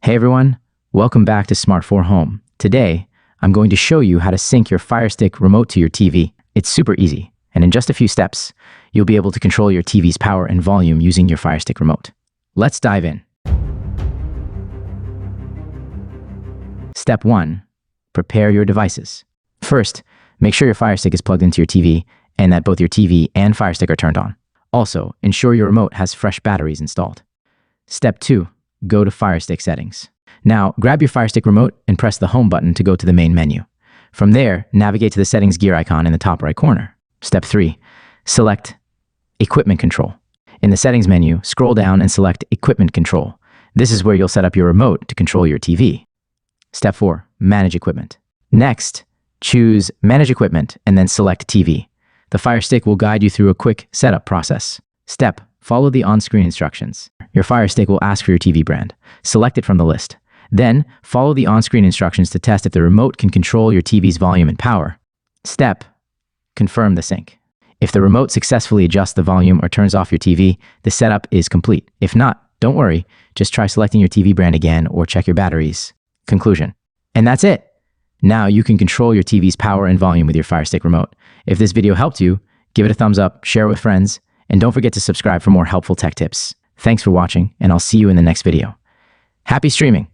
Hey everyone, welcome back to Smart 4 Home. Today, I'm going to show you how to sync your FireStick remote to your TV. It's super easy, and in just a few steps, you'll be able to control your TV's power and volume using your FireStick remote. Let's dive in. Step 1. Prepare your devices. First, make sure your FireStick is plugged into your TV and that both your TV and FireStick are turned on. Also, ensure your remote has fresh batteries installed. Step 2. Go to FireStick settings. Now, grab your FireStick remote and press the home button to go to the main menu. From there, navigate to the settings gear icon in the top right corner. Step 3. Select Equipment Control. In the settings menu, scroll down and select Equipment Control. This is where you'll set up your remote to control your TV. Step 4. Manage Equipment. Next, choose Manage Equipment and then select TV. The FireStick will guide you through a quick setup process. Step: follow the on-screen instructions. Your FireStick will ask for your TV brand. Select it from the list. Then, follow the on-screen instructions to test if the remote can control your TV's volume and power. Step: confirm the sync. If the remote successfully adjusts the volume or turns off your TV, the setup is complete. If not, don't worry. Just try selecting your TV brand again or check your batteries. Conclusion. And that's it. Now you can control your TV's power and volume with your FireStick remote. If this video helped you, give it a thumbs up, share it with friends, and don't forget to subscribe for more helpful tech tips. Thanks for watching, and I'll see you in the next video. Happy streaming!